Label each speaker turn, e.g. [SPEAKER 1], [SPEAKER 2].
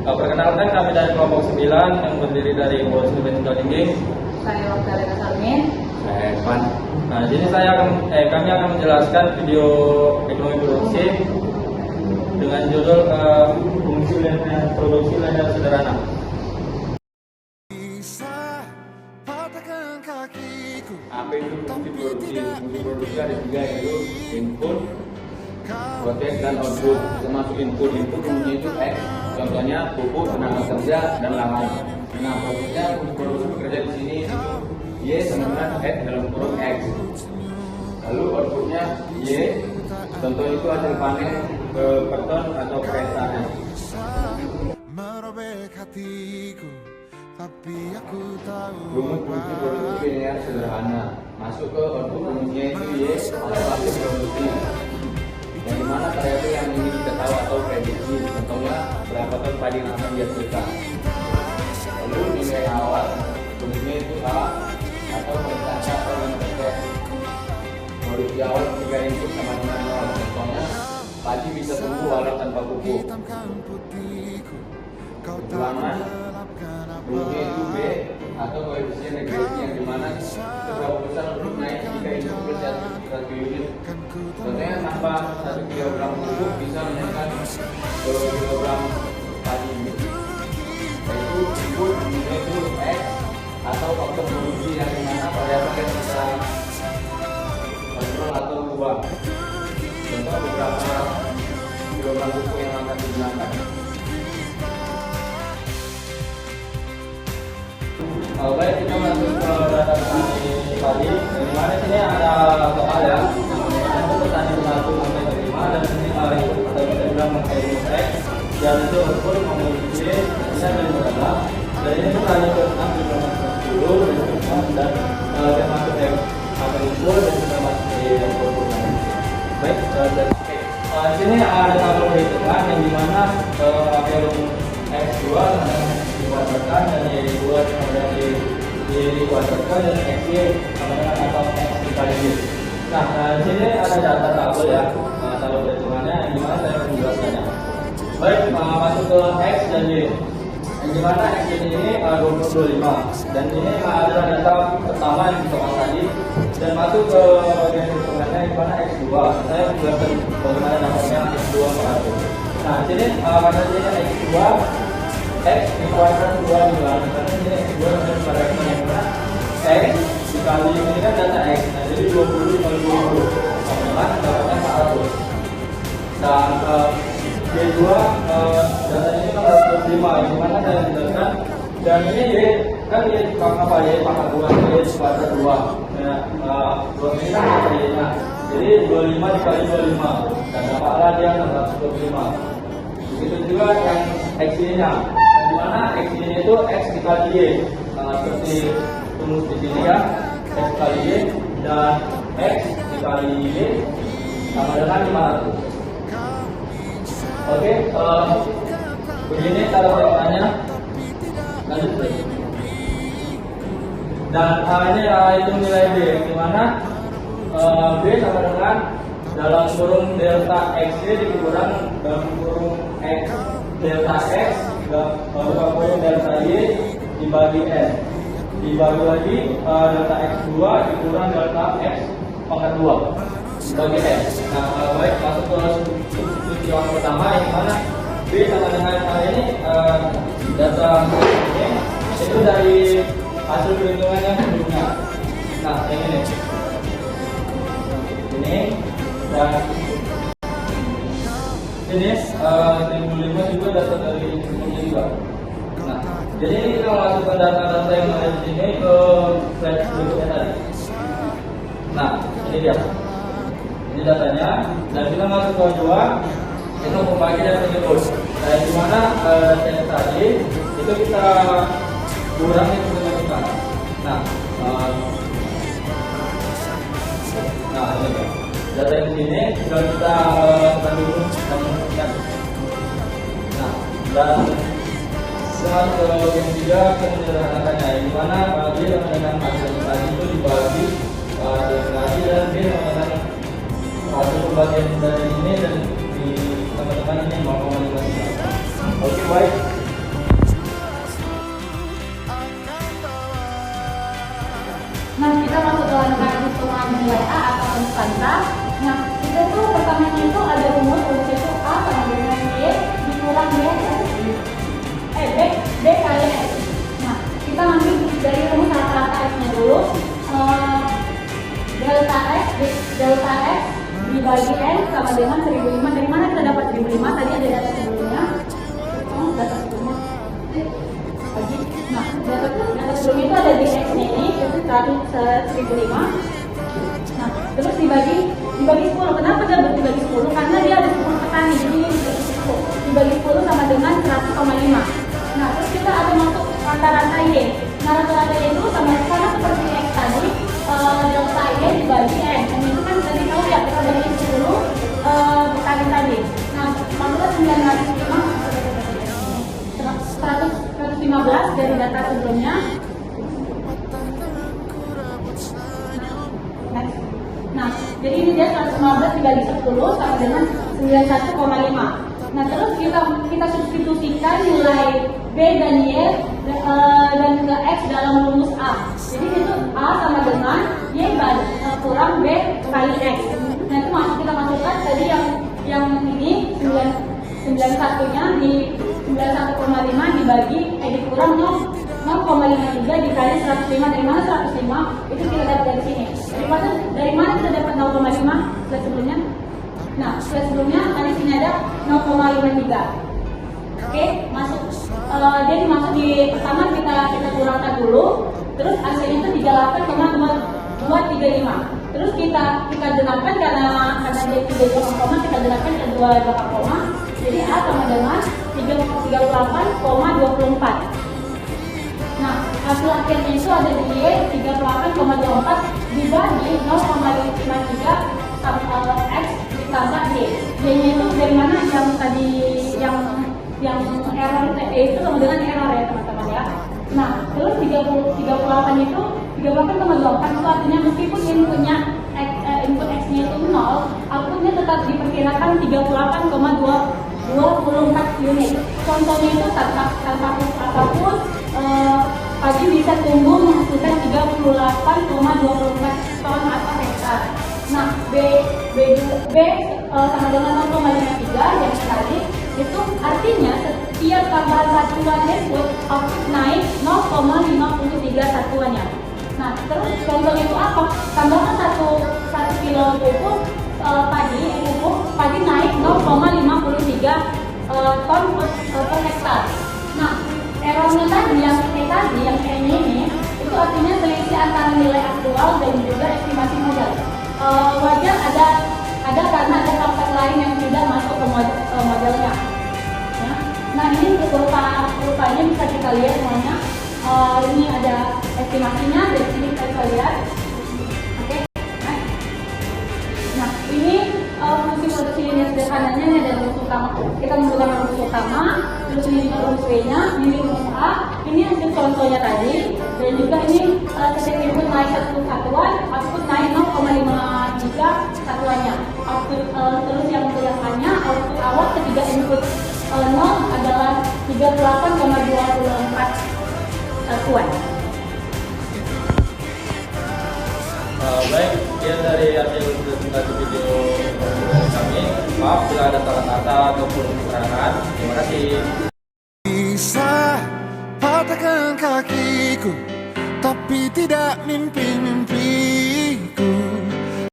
[SPEAKER 1] Perkenalkan, kami dari kelompok 9 yang berdiri dari Polisi Vertical Lingging.
[SPEAKER 2] Saya Wakilina Salmin.
[SPEAKER 1] Saya Evan. Nah, di sini kami akan menjelaskan video ekonomi produksi dengan judul fungsi produksi linear sederhana. Apa itu fungsi produksi? Fungsi produksi ada 3, yaitu input, proses, dan output. Termasuk input fungsinya itu X. Contohnya pupuk, tenaga kerja, dan lahan. Nah, prosesnya fungsi produksi bekerja di sini Y sama dengan X dalam kurung X. Lalu outputnya Y. Contoh itu hasil panen ke per atau kereta. Rumus fungsi produksi linear sederhana. Masuk ke output rumusnya itu Y atau hasil produksi. Yang dimana variabel yang ingin kita tahu atau prediksi. Contohnya berapa ton padi yang akan dihasilkan. Lalu nilai awal rumusnya itu A atau persentase atau yang terkait. Produksi awal ketika input sama dengan 0. Contohnya padi bisa tumbuh walau tanpa pupuk. Ulangan rumusnya itu B atau koefisien regresi, yang dimana seberapa besar untuk naik jika input plus 1 unit. Contohnya tanpa 1 kg pupuk bisa menaikkan 2 kg padi. Yaitu input rumusnya itu X atau faktor produksi, yang dimana variabel yang kita kontrol atau ubah. Contoh beberapa kilogram pupuk yang akan digunakan. Baik, kita masuk ke data petani padi. Di mana sini ada soal ya. Itu petani 1 sampai 5, dan sini itu kita bilang memakai X, dan itu output memiliki hasilnya dari berapa. Dan ini petani ke-6 juga masuk 10 dan kita masuk X sampai 10 dan kita masuk di output. Baik, di sini ada tabel perhitungan yang dimana pakai X2 dikuadratkan dan Y2 dikuadratkan dan XY sama dengan atau X dikali Y. Nah, di sini ada data tabel ya, tabel perhitungannya yang dimana saya akan menjelaskannya. Baik, masuk ke X dan Y. Yang dimana X ini 25 dan ini adalah data pertama yang disoal tadi, dan masuk ke bagian perhitungannya yang dimana X2. Saya menjelaskan bagaimana dapatnya X2 mengatur. Nah, di sini pada sini X2 X dikuadrat 2 bulan, karena ini X2 pada X yang mana X dikali ini kan data X, nah jadi 20 kali 20 sama dengan dapatnya 100. Dan Y2 data ini kan 125, yang mana saya jelaskan. Dan ini Y kan Y apa, Y pangkat 2, Y dikuadrat 2. Nah, 2 ini kan apa Y nya, jadi 25 dikali 25 dan dapatlah dia 125. Begitu juga yang X nya, dimana X ini itu X dikali Y, seperti rumus di sini ya, X dikali Y dan X dikali Y sama dengan 500. Oke, begini cara perhitungannya. Lanjut. Dan ini itu nilai B, dimana B sama dengan dalam kurung delta XY dikurang dalam kurung X delta X bukan kurung delta Y dibagi S, dibagi lagi delta X2 dikurang delta X pangkat 2 dibagi S. Nah, baik, masuk ke substitusi yang pertama, yang mana B sama dengan ini data ini itu dari hasil perhitungannya sebelumnya. Nah, yang ini dan ini 1005 juga data dari ini juga. Nah, jadi ini kita masukkan data-data yang ada di sini ke slide berikutnya tadi. Nah, ini dia, ini datanya, dan kita masuk ke 2 itu membagi data tersebut. Nah, di mana data yang tadi itu kita kurangi signifikan. Nah, ini dia. Data yang di sini tinggal kita dulu dan menunjukkan. Nah, dan dengan yang ketiga menyederhanakannya, di mana B dengan hasil tadi itu dibagi lagi, dan B dengan hasil pembagian dari ini dan di teman-teman ini 0,5. Oke, baik.
[SPEAKER 2] 1005. Nah, terus dibagi 10. Kenapa dia dibagi 10? Karena dia ada 10 petani, jadi ini dibagi 10 sama dengan 100,5. Nah, terus kita ada masuk rata-rata Y. Nah, rata-rata Y itu sama seperti X tadi, delta Y dibagi N. Dan itu kan tadi tahu ya, kita bagi 10 petani tadi. Nah, maksudnya 115 dari data sebelumnya. Nah, jadi ini dia 115 dibagi 10 sama dengan 91,5. Nah, terus kita substitusikan nilai B dan Y dan ke X dalam rumus A. Jadi itu A sama dengan Y kurang B kali X. Nah, itu kita masukkan tadi yang ini 91-nya di 91,5 dibagi dikurang 0,53 dikali 105. Dari mana 105? Itu kita dapat dari sini. Dari mana kita dapat 0,5 slide sebelumnya? Nah, slide sebelumnya tadi sini ada 0,53. Oke, masuk. Jadi masuk di pertama kita kurangkan dulu. Terus hasilnya itu 38,235. Terus kita jelaskan karena dia 3 kita jelaskan ke 2 koma. Jadi A sama dengan 38,24. Nah, hasil akhirnya itu ada di Y 38,24 dibagi 0,53 X ditambah Y. Y-nya itu dari mana yang tadi yang error itu sama dengan error ya teman-teman ya. Nah, terus 38 itu 38,24 itu artinya meskipun inputnya input X-nya itu 0, outputnya tetap diperkirakan 38,24 unit. Contohnya itu tanpa apapun padi bisa tumbuh menghasilkan 38,24 ton atau hektar. Nah, B sama dengan 0,53 yang tadi itu artinya setiap tambahan satuan input output naik 0,53 satuannya. Nah, terus contohnya itu apa? Tambahkan 1 kilo pupuk padi naik 0,53 ton per hektar. Nah, errornya tadi yang ini itu artinya selisih antara nilai aktual dan juga estimasi modal. Wajar ada karena ada faktor lain yang tidak masuk ke modelnya. Ya. Nah, ini rupanya bisa kita lihat semuanya. Ini ada estimasinya, dari sini kita lihat. Oke. Nah, ini fungsi produksi linear sederhananya ini ada rumus utama. Kita menggunakan rumus utama, terus ini rumus W-nya, ini rumus A, ini hasil contohnya tadi, dan juga ini setiap input naik satu satuan, output naik 0,53 satuannya. Output terus yang A-nya, output awal ketiga input 0 adalah 38,24 satuan.
[SPEAKER 1] Baik, sekian dari hasil presentasi video kami. Maaf bila ada salah kata ataupun kekurangan. Terima kasih.
[SPEAKER 3] Bisa patahkan kakiku, tapi tidak mimpi